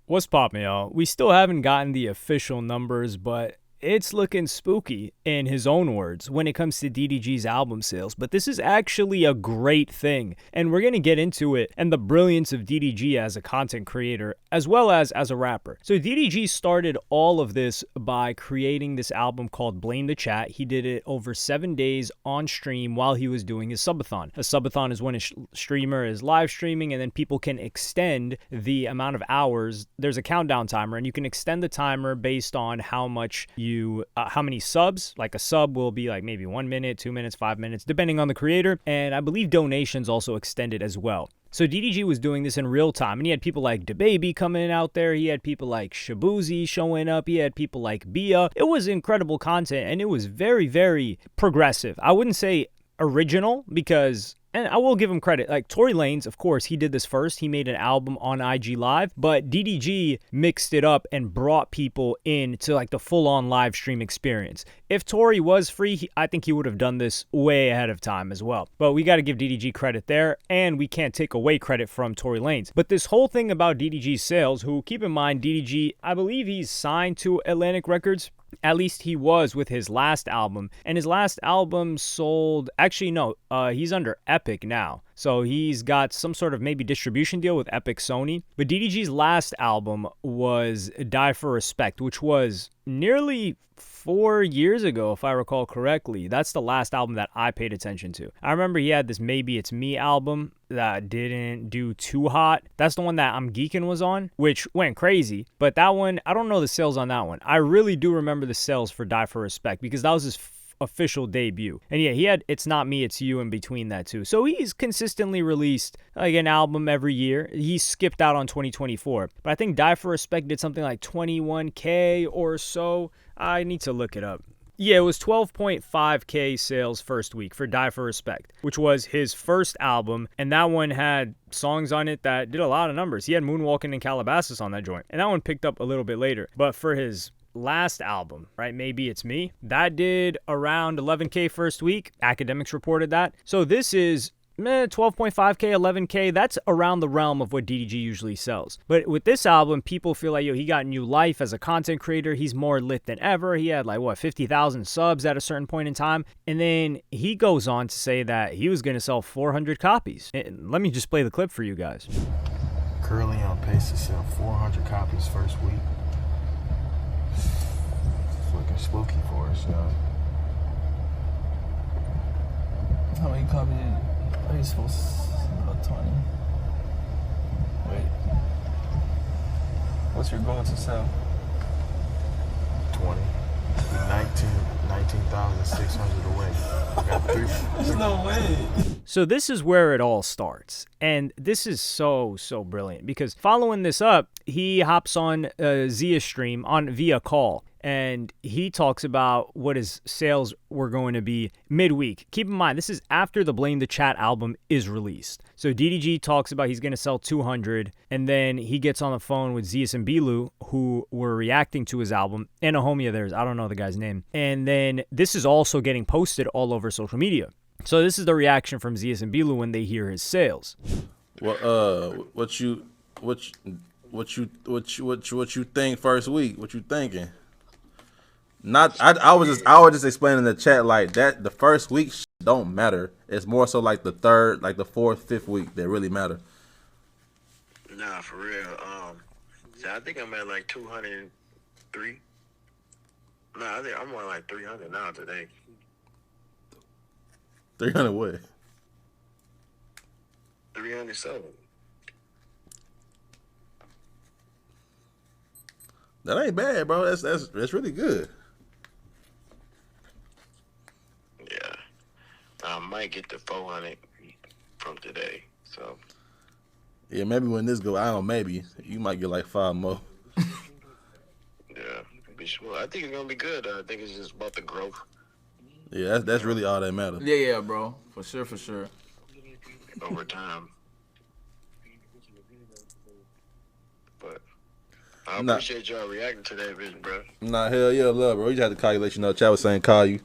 What's poppin', y'all? We still haven't gotten the official numbers, but it's looking spooky, in his own words, when it comes to DDG's album sales. But this is actually a great thing, and we're going to get into it and the brilliance of DDG as a content creator, as well as a rapper. So DDG started all of this by creating this album called Blame the Chat. He did it over 7 days on stream while he was doing his Subathon. A Subathon is when a streamer is live streaming, and then people can extend the amount of hours. There's a countdown timer, and you can extend the timer based on how much how many subs. Like a sub will be like maybe 1 minute, 2 minutes, 5 minutes, depending on the creator. And I believe donations also extended as well. So DDG was doing this in real time, and he had people like DaBaby coming out there. He had people like Shabuzi showing up. He had people like Bia. It was incredible content, and it was very, very progressive. I wouldn't say original because, and I will give him credit, like Tory Lanez, of course, he did this first. He made an album on IG Live, but DDG mixed it up and brought people in to like the full-on live stream experience. If Tory was free, I think he would have done this way ahead of time as well. But we got to give DDG credit there, and we can't take away credit from Tory Lanez. But this whole thing about DDG Sales, who, keep in mind, DDG, I believe he's signed to Atlantic Records. At least he was with his last album, and his last album sold, actually no, he's under Epic now. So he's got some sort of maybe distribution deal with Epic Sony. But DDG's last album was Die for Respect, which was nearly 4 years ago, if I recall correctly. That's the last album that I paid attention to. I remember he had this Maybe It's Me album that didn't do too hot. That's the one that I'm Geekin' was on, which went crazy. But that one, I don't know the sales on that one. I really do remember the sales for Die for Respect because that was his official debut. And yeah, he had It's Not Me, It's You in between that too. So he's consistently released like an album every year. He skipped out on 2024. But I think Die for Respect did something like 21K or so. I need to look it up. Yeah, it was 12.5K sales first week for Die for Respect, which was his first album, and that one had songs on it that did a lot of numbers. He had Moonwalking in Calabasas on that joint, and that one picked up a little bit later. But for his last album, right, Maybe It's Me, that did around 11K first week. Academics reported that. So this is 12.5K, 11K, that's around the realm of what DDG usually sells. But with this album, people feel like, yo, he got new life as a content creator. He's more lit than ever. He had 50,000 subs at a certain point in time. And then he goes on to say that he was going to sell 400 copies. And let me just play the clip for you guys. Currently on pace to sell 400 copies first week. It's looking spooky for us, y'all. How many copies? Are you supposed to about 20? Wait. What's your goal to sell? 20. 19,600 away. Got three. There's no way. So this is where it all starts. And this is so brilliant because following this up, he hops on Zia's stream via call. And he talks about what his sales were going to be midweek. Keep in mind, this is after the Blame the Chat album is released. So DDG talks about he's going to sell 200, and then he gets on the phone with Zias and Bilu, who were reacting to his album, and a homie of theirs, I don't know the guy's name. And then this is also getting posted all over social media. So this is the reaction from Zias and Bilu when they hear his sales. Well, what you think first week? What you thinking? I was just explaining in the chat like that. The first week don't matter. It's more so like the third, like the fourth, fifth week that really matter. Nah, for real. So I think I'm at like 203. Nah, I think I'm on like 300 now today. 300 what? 307. That ain't bad, bro. That's really good. Yeah, I might get to 400 from today. So yeah, maybe when this go, I don't know, maybe you might get like 5 more. Yeah, be sure. I think it's gonna be good. I think it's just about the growth. Yeah, that's really all that matters. Yeah, bro. For sure. Over time. But I appreciate y'all reacting to that bitch, bro. Nah, hell yeah, love, bro. You just had to call you, let you know. Chat was saying call you.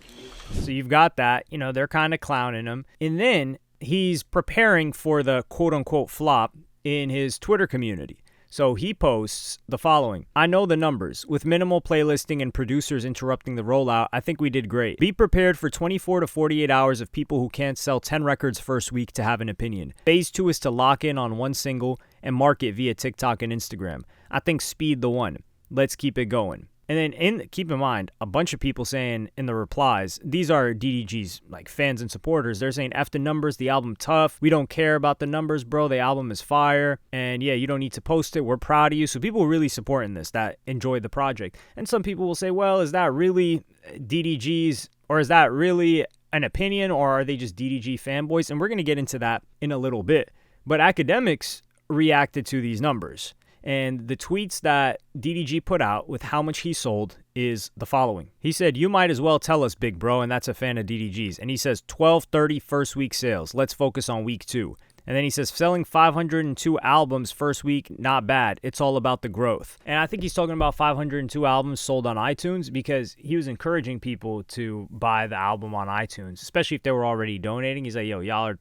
So you've got that, they're kind of clowning him. And then he's preparing for the quote-unquote flop in his Twitter community. So he posts the following. I know the numbers. With minimal playlisting and producers interrupting the rollout, I think we did great. Be prepared for 24 to 48 hours of people who can't sell 10 records first week to have an opinion. Phase 2 is to lock in on one single and market via TikTok and Instagram. I think speed the one. Let's keep it going. And then keep in mind, a bunch of people saying in the replies, these are DDG's like fans and supporters. They're saying F the numbers, the album tough. We don't care about the numbers, bro. The album is fire. And yeah, you don't need to post it. We're proud of you. So people are really supporting this, that enjoy the project. And some people will say, well, is that really DDG's, or is that really an opinion, or are they just DDG fanboys? And we're going to get into that in a little bit. But academics reacted to these numbers. And the tweets that DDG put out with how much he sold is the following. He said, you might as well tell us, big bro, and that's a fan of DDG's. And he says, 1230 first week sales. Let's focus on week 2. And then he says, selling 502 albums first week, not bad. It's all about the growth. And I think he's talking about 502 albums sold on iTunes, because he was encouraging people to buy the album on iTunes, especially if they were already donating. He's like, yo, y'all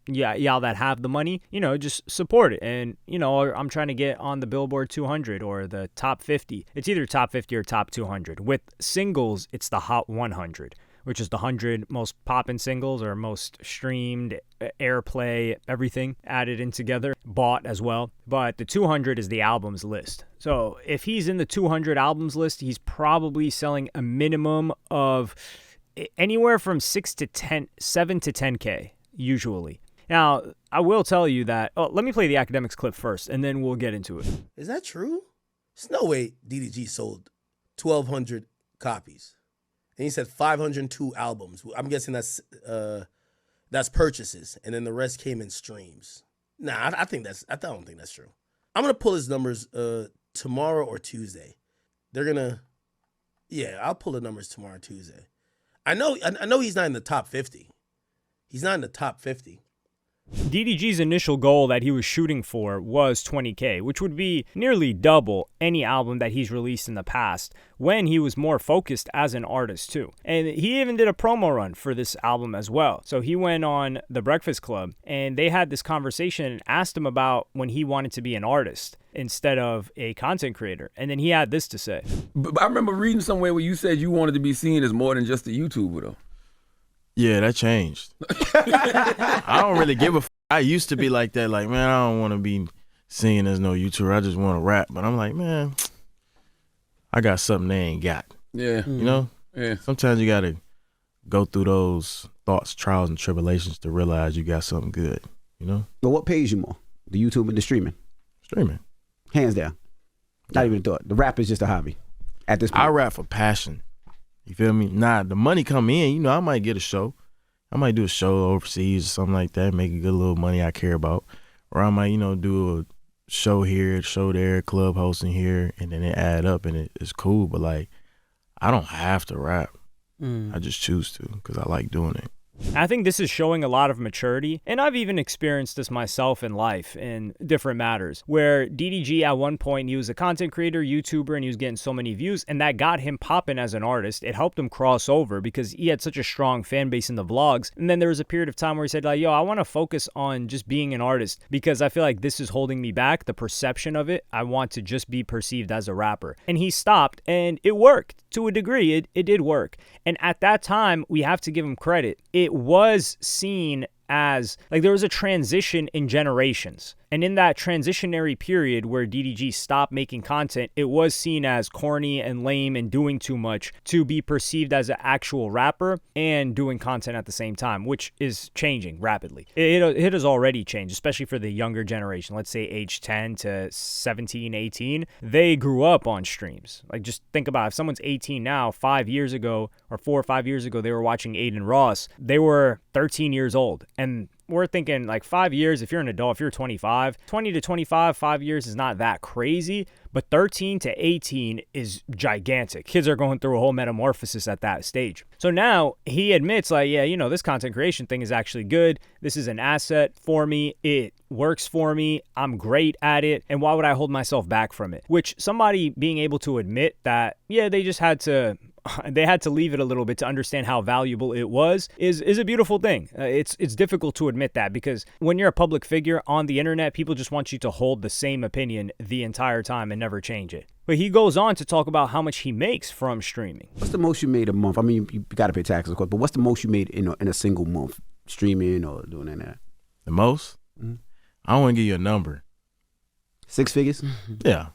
that have the money, just support it. And, I'm trying to get on the Billboard 200 or the top 50. It's either top 50 or top 200. With singles, it's the Hot 100. Which is the 100 most poppin' singles or most streamed, airplay, everything added in together, bought as well. But the 200 is the albums list. So if he's in the 200 albums list, he's probably selling a minimum of anywhere from 7 to 10K, usually. Now, I will tell you that, let me play the academics clip first, and then we'll get into it. Is that true? There's no way DDG sold 1,200 copies. And he said 502 albums. I'm guessing that's purchases, and then the rest came in streams. Nah, I don't think that's true. I'm gonna pull his numbers tomorrow or Tuesday. I'll pull the numbers tomorrow or Tuesday. I know he's not in the top 50. He's not in the top 50. DDG's initial goal that he was shooting for was 20K, which would be nearly double any album that he's released in the past when he was more focused as an artist too. And he even did a promo run for this album as well. So he went on The Breakfast Club and they had this conversation and asked him about when he wanted to be an artist instead of a content creator. And then he had this to say. But I remember reading somewhere where you said you wanted to be seen as more than just a YouTuber though. Yeah, that changed. I don't really give a f. I used to be like that, like, man, I don't want to be seen as no YouTuber. I just want to rap. But I'm like, man, I got something they ain't got. Yeah. You know? Yeah. Sometimes you got to go through those thoughts, trials, and tribulations to realize you got something good, you know? But what pays you more? The YouTube and the streaming? Streaming. Hands down. Not even a thought. The rap is just a hobby at this point. I rap for passion. You feel me? Nah, the money come in, I might get a show. I might do a show overseas or something like that, make a good little money I care about. Or I might, do a show here, show there, club hosting here, and then it add up and it's cool. But like, I don't have to rap. I just choose to because I like doing it. I think this is showing a lot of maturity, and I've even experienced this myself in life in different matters, where DDG at one point, he was a content creator, YouTuber, and he was getting so many views, and that got him popping as an artist. It helped him cross over because he had such a strong fan base in the vlogs, and then there was a period of time where he said, like, yo, I want to focus on just being an artist because I feel like this is holding me back, the perception of it. I want to just be perceived as a rapper. And he stopped, and it worked. To a degree, it did work. And at that time, we have to give him credit. It was seen as, like, there was a transition in generations. And in that transitionary period where DDG stopped making content, it was seen as corny and lame and doing too much to be perceived as an actual rapper and doing content at the same time, which is changing rapidly. It has already changed, especially for the younger generation. Let's say age 10 to 17, 18. They grew up on streams. Like, just think about it. If someone's 18 now, 5 years ago or 4 or 5 years ago, they were watching Aiden Ross. They were 13 years old. And we're thinking like 5 years, if you're an adult, if you're 25, 20 to 25, 5 years is not that crazy, but 13 to 18 is gigantic. Kids are going through a whole metamorphosis at that stage. So now he admits like, yeah, this content creation thing is actually good. This is an asset for me. It works for me. I'm great at it. And why would I hold myself back from it? Which somebody being able to admit that, yeah, they just had to they had to leave it a little bit to understand how valuable it was is a beautiful thing. It's difficult to admit that because when you're a public figure on the internet, people just want you to hold the same opinion the entire time and never change it. But he goes on to talk about how much he makes from streaming. What's the most you made a month? I mean, you got to pay taxes, of course, but what's the most you made in a single month, streaming or doing that? The most? Mm-hmm. I don't want to give you a number. 6 figures? Yeah.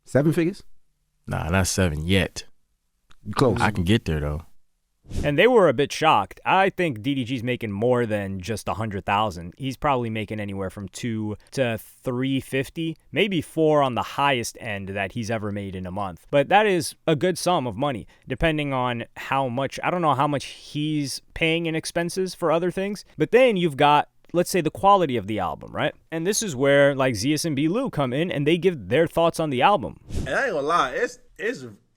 7 figures? Nah, not 7 yet. Close. I can get there though. And they were a bit shocked. I think DDG's making more than just 100,000. He's probably making anywhere from 2 to 350, maybe 4 on the highest end that he's ever made in a month. But that is a good sum of money, depending on how much. I don't know how much he's paying in expenses for other things. But then you've got, let's say, the quality of the album, right? And this is where like Zias and B. Lou come in and they give their thoughts on the album. And I ain't gonna lie, it's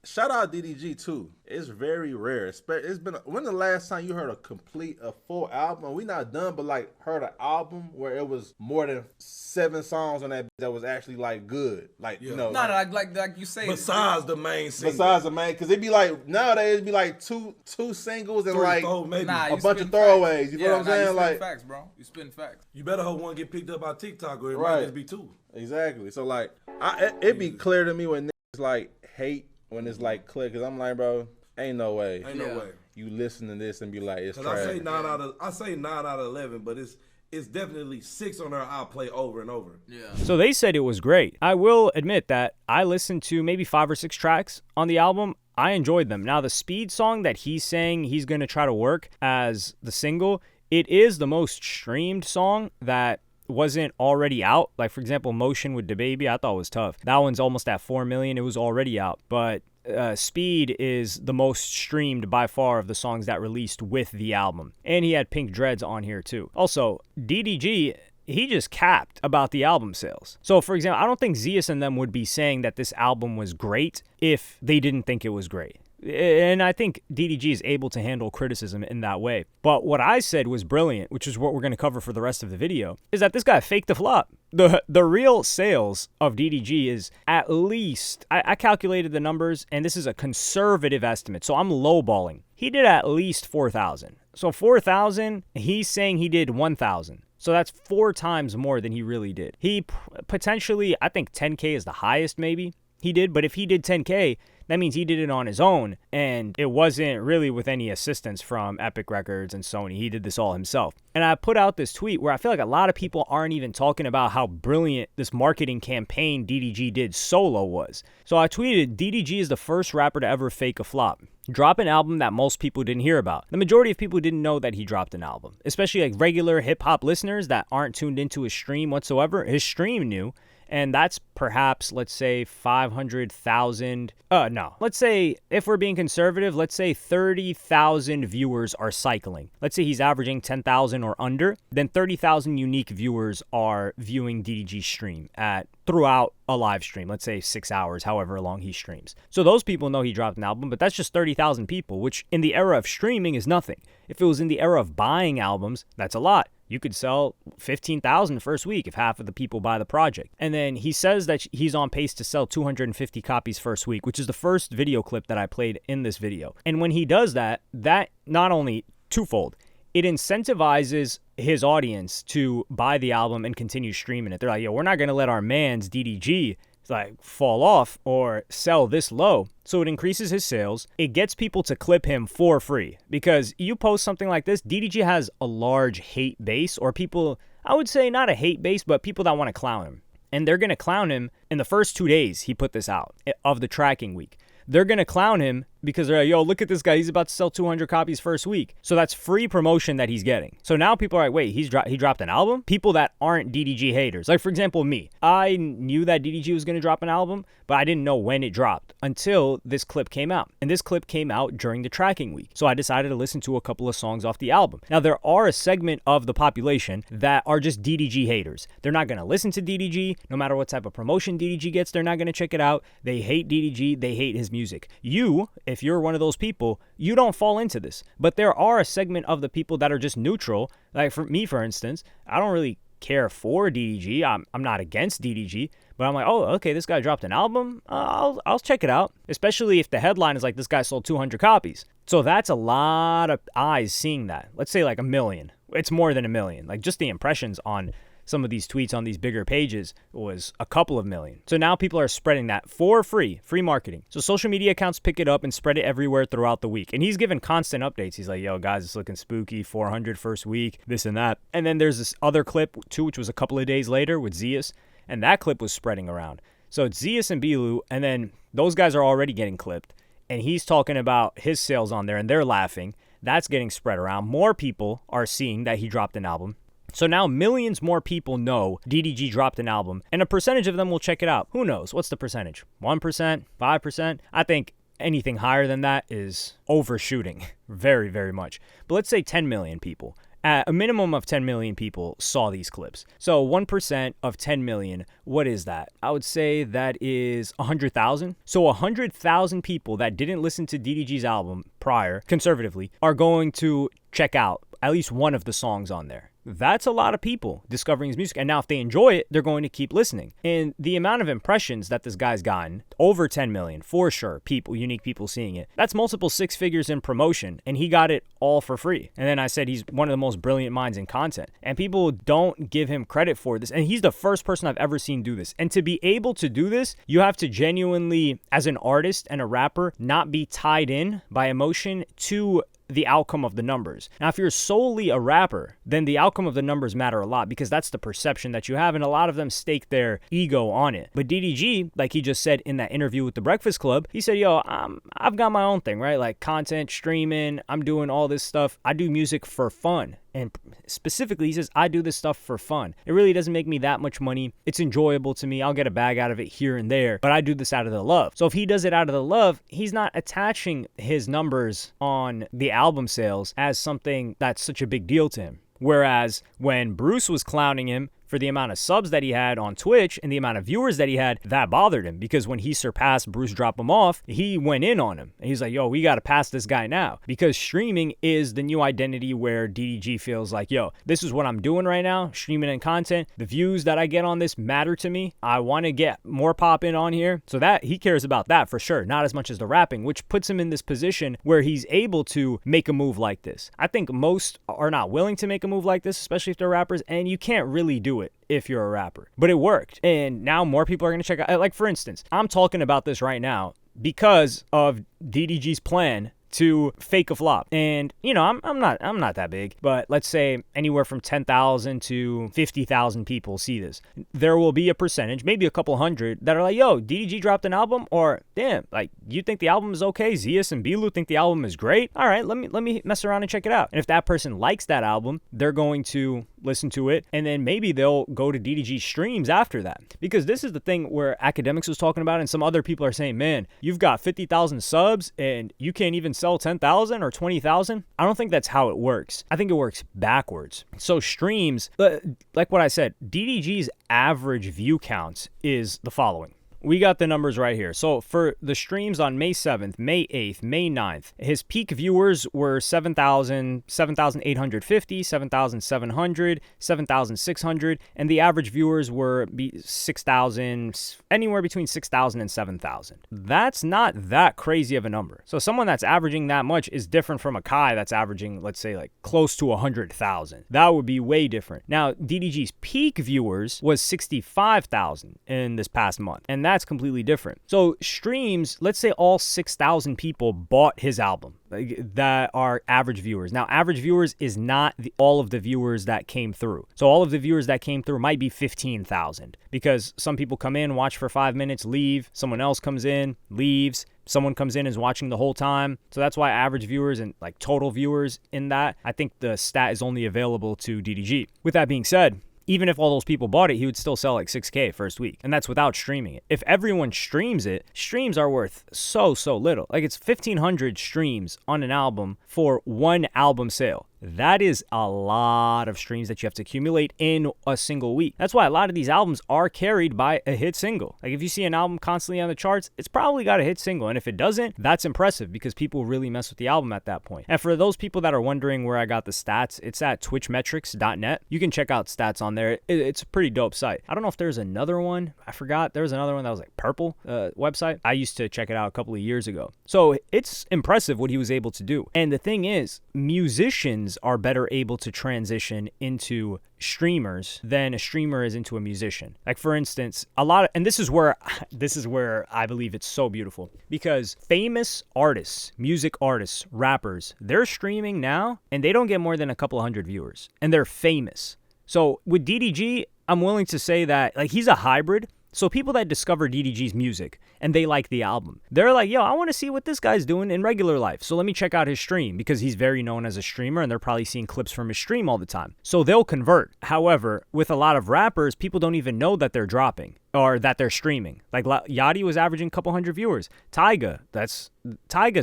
shout out DDG too. It's very rare. It's been when the last time you heard a full album? We not done, but like heard an album where it was more than 7 songs on that was actually like good. Like you know, not like you say. Besides the main single. Besides the main, because it'd be like nowadays it'd be like two singles and 3, like 4, maybe. a bunch of throwaways. You know what I'm saying? You like facts, bro. You spitting facts. You better hope one get picked up by TikTok or it Right. might just be 2. Exactly. So like, it'd be clear to me when niggas like hate when it's like click, because I'm like, bro, ain't no way. Ain't no way. You listen to this and be like, it's trash. Because I say 9 out of 11, but it's definitely 6 on there I'll play over and over. Yeah. So they said it was great. I will admit that I listened to maybe 5 or 6 tracks on the album. I enjoyed them. Now, the Speed song that he's saying he's going to try to work as the single, it is the most streamed song that wasn't already out. Like, for example, Motion with DaBaby, I thought was tough. That one's almost at 4 million. It was already out. But Speed is the most streamed by far of the songs that released with the album. And he had Pink Dreads on here too. Also, DDG, he just capped about the album sales. So, for example, I don't think Zias and them would be saying that this album was great if they didn't think it was great. And I think DDG is able to handle criticism in that way. But what I said was brilliant, which is what we're going to cover for the rest of the video, is that this guy faked the flop. The real sales of DDG is at least, I calculated the numbers, and this is a conservative estimate, so I'm lowballing. He did at least 4,000. So 4,000, he's saying he did 1,000. So that's 4 times more than he really did. He potentially, I think 10K is the highest maybe he did, but if he did 10K, that means he did it on his own, and it wasn't really with any assistance from Epic Records and Sony. He did this all himself. And I put out this tweet where I feel like a lot of people aren't even talking about how brilliant this marketing campaign DDG did solo was. So I tweeted, DDG is the first rapper to ever fake a flop. Drop an album that most people didn't hear about. The majority of people didn't know that he dropped an album, especially like regular hip-hop listeners that aren't tuned into his stream whatsoever. His stream knew. And that's perhaps, let's say, 500,000. No. Let's say, if we're being conservative, let's say 30,000 viewers are cycling. Let's say he's averaging 10,000 or under. Then 30,000 unique viewers are viewing DDG's stream throughout a live stream. Let's say 6 hours, however long he streams. So those people know he dropped an album, but that's just 30,000 people, which in the era of streaming is nothing. If it was in the era of buying albums, that's a lot. You could sell 15,000 the first week if half of the people buy the project. And then he says that he's on pace to sell 250 copies first week, which is the first video clip that I played in this video. And when he does that not only twofold, it incentivizes his audience to buy the album and continue streaming it. They're like, yo, we're not going to let our man's DDG fall off or sell this low. So it increases his sales. It gets people to clip him for free, because you post something like this, DDG has a large hate base, or people, I would say not a hate base, but people that want to clown him. And they're going to clown him in the first 2 days he put this out of the tracking week. They're going to clown him because they're like, yo, look at this guy. He's about to sell 200 copies first week. So that's free promotion that he's getting. So now people are like, wait, he dropped an album? People that aren't DDG haters. Like, for example, me. I knew that DDG was going to drop an album, but I didn't know when it dropped until this clip came out. And this clip came out during the tracking week. So I decided to listen to a couple of songs off the album. Now, there are a segment of the population that are just DDG haters. They're not going to listen to DDG. No matter what type of promotion DDG gets, they're not going to check it out. They hate DDG. They hate his music. You, if you're one of those people, you don't fall into this. But there are a segment of the people that are just neutral. Like for me, for instance, I don't really care for DDG. I'm not against DDG, but I'm like, oh, okay, this guy dropped an album. I'll check it out, especially if the headline is like, this guy sold 200 copies. So that's a lot of eyes seeing that. Let's say like 1 million. It's more than 1 million. Like just the impressions on some of these tweets on these bigger pages was a couple of million. So now people are spreading that for free marketing. So social media accounts pick it up and spread it everywhere throughout the week. And he's given constant updates. He's like, yo, guys, it's looking spooky, 400 first week, this and that. And then there's this other clip too, which was a couple of days later with Zeus. And that clip was spreading around. So it's Zeus and Bilu, and then those guys are already getting clipped. And he's talking about his sales on there, and they're laughing. That's getting spread around. More people are seeing that he dropped an album. So now millions more people know DDG dropped an album, and a percentage of them will check it out. Who knows? What's the percentage? 1%? 5%? I think anything higher than that is overshooting very, very much. But let's say 10 million people. At a minimum of 10 million people saw these clips. So 1% of 10 million, what is that? I would say that is 100,000. So 100,000 people that didn't listen to DDG's album prior, conservatively, are going to check out at least one of the songs on there. That's a lot of people discovering his music. And now if they enjoy it, they're going to keep listening. And the amount of impressions that this guy's gotten, over 10 million, for sure, people, unique people seeing it. That's multiple six figures in promotion. And he got it all for free. And then I said he's one of the most brilliant minds in content. And people don't give him credit for this. And he's the first person I've ever seen do this. And to be able to do this, you have to genuinely, as an artist and a rapper, not be tied in by emotion to the outcome of the numbers. Now, if you're solely a rapper, then the outcome of the numbers matter a lot because that's the perception that you have, and a lot of them stake their ego on it. But DDG, like he just said in that interview with The Breakfast Club, he said, yo, I've got my own thing, right? Like content, streaming, I'm doing all this stuff. I do music for fun. And specifically, he says, I do this stuff for fun. It really doesn't make me that much money. It's enjoyable to me. I'll get a bag out of it here and there, but I do this out of the love. So if he does it out of the love, he's not attaching his numbers on the album sales as something that's such a big deal to him. Whereas when Bruce was clowning him for the amount of subs that he had on Twitch and the amount of viewers that he had, that bothered him because when he surpassed Bruce Drop Him Off, he went in on him. And he's like, yo, we got to pass this guy now because streaming is the new identity where DDG feels like, yo, this is what I'm doing right now, streaming and content. The views that I get on this matter to me. I want to get more pop in on here. So that he cares about that for sure, not as much as the rapping, which puts him in this position where he's able to make a move like this. I think most are not willing to make a move like this, especially if they're rappers, and you can't really do it if you're a rapper. But it worked. And now more people are going to check out. Like, for instance, I'm talking about this right now because of DDG's plan to fake a flop. And, you know, I'm not that big, but let's say anywhere from 10,000 to 50,000 people see this. There will be a percentage, maybe a couple hundred, that are like, yo, DDG dropped an album, or damn, like, you think the album is okay? Zeus and Bilu think the album is great? All right, let me mess around and check it out. And if that person likes that album, they're going to listen to it, and then maybe they'll go to DDG streams after that. Because this is the thing where Academics was talking about, and some other people are saying, man, you've got 50,000 subs and you can't even sell 10,000 or 20,000. I don't think that's how it works. I think it works backwards. So streams, like what I said, DDG's average view counts is the following. We got the numbers right here. So for the streams on May 7th, May 8th, May 9th, his peak viewers were 7,850, 7,700, 7,600, and the average viewers were 6,000, anywhere between 6,000 and 7,000. That's not that crazy of a number. So someone that's averaging that much is different from a Kai that's averaging, let's say, like close to 100,000. That would be way different. Now, DDG's peak viewers was 65,000 in this past month, and that's completely different. So streams, let's say all 6,000 people bought his album that are average viewers. Now, average viewers is not all of the viewers that came through. So all of the viewers that came through might be 15,000 because some people come in, watch for 5 minutes, leave. Someone else comes in, leaves. Someone comes in and is watching the whole time. So that's why average viewers and like total viewers in that, I think the stat is only available to DDG. With that being said, even if all those people bought it, he would still sell like 6K first week. And that's without streaming it. If everyone streams it, streams are worth so little. Like it's 1,500 streams on an album for one album sale. That is a lot of streams that you have to accumulate in a single week. That's why a lot of these albums are carried by a hit single. Like if you see an album constantly on the charts, it's probably got a hit single. And if it doesn't, that's impressive because people really mess with the album at that point. And for those people that are wondering where I got the stats, it's at twitchmetrics.net. You can check out stats on there. It's a pretty dope site. I don't know if there's another one. I forgot. There was another one that was like Purple website. I used to check it out a couple of years ago. So it's impressive what he was able to do. And the thing is, musicians are better able to transition into streamers than a streamer is into a musician. Like for instance, and this is where I believe it's so beautiful, because famous artists, music artists, rappers, they're streaming now and they don't get more than a couple hundred viewers and they're famous. So with DDG, I'm willing to say that like he's a hybrid. So people that discover DDG's music and they like the album, they're like, yo, I want to see what this guy's doing in regular life. So let me check out his stream, because he's very known as a streamer and they're probably seeing clips from his stream all the time. So they'll convert. However, with a lot of rappers, people don't even know that they're dropping or that they're streaming. Like Yachty was averaging a couple hundred viewers. Tyga's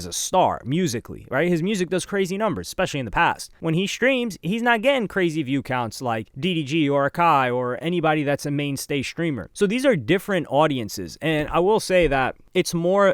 a star musically, right? His music does crazy numbers, especially in the past. When he streams, he's not getting crazy view counts like DDG or Akai or anybody that's a mainstay streamer. So these are different audiences. And I will say that it's more,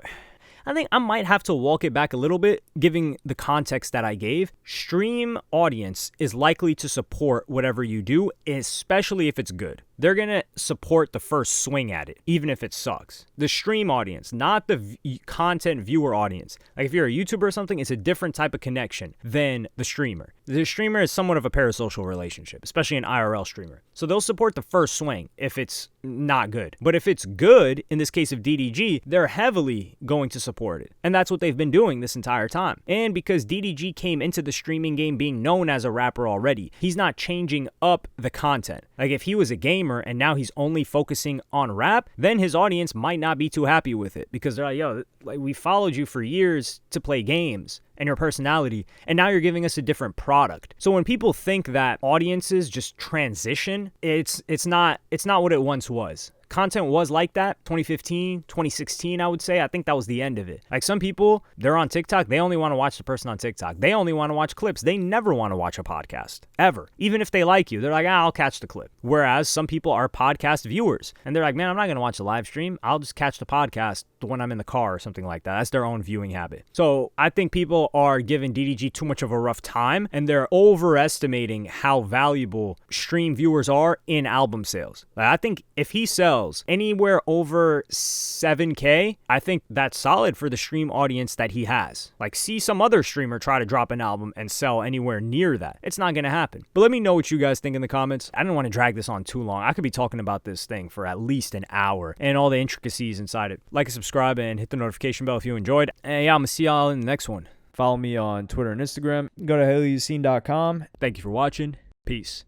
I think I might have to walk it back a little bit, giving the context that I gave. Stream audience is likely to support whatever you do, especially if it's good. They're going to support the first swing at it, even if it sucks. The stream audience, not the content viewer audience. Like if you're a YouTuber or something, it's a different type of connection than the streamer. The streamer is somewhat of a parasocial relationship, especially an IRL streamer. So they'll support the first swing if it's not good. But if it's good, in this case of DDG, they're heavily going to support it. And that's what they've been doing this entire time. And because DDG came into the streaming game being known as a rapper already, he's not changing up the content. Like if he was a gamer and now he's only focusing on rap, then his audience might not be too happy with it, because they're like, yo, like we followed you for years to play games and your personality, and now you're giving us a different product. So when people think that audiences just transition, it's not what it once was. Content was like that 2015, 2016, I would say. I think that was the end of it. Like some people, they're on TikTok. They only want to watch the person on TikTok. They only want to watch clips. They never want to watch a podcast, ever. Even if they like you, they're like, I'll catch the clip. Whereas some people are podcast viewers and they're like, man, I'm not going to watch a live stream. I'll just catch the podcast when I'm in the car or something like that. That's their own viewing habit. So I think people are giving DDG too much of a rough time and they're overestimating how valuable stream viewers are in album sales. Like, I think if he sells anywhere over 7K, I think that's solid for the stream audience that he has. Like, see some other streamer try to drop an album and sell anywhere near that. It's not going to happen. But let me know what you guys think in the comments. I don't want to drag this on too long. I could be talking about this thing for at least an hour and all the intricacies inside it. Like and subscribe and hit the notification bell if you enjoyed. And yeah, I'm going to see y'all in the next one. Follow me on Twitter and Instagram. Go to helloyassine.com. Thank you for watching. Peace.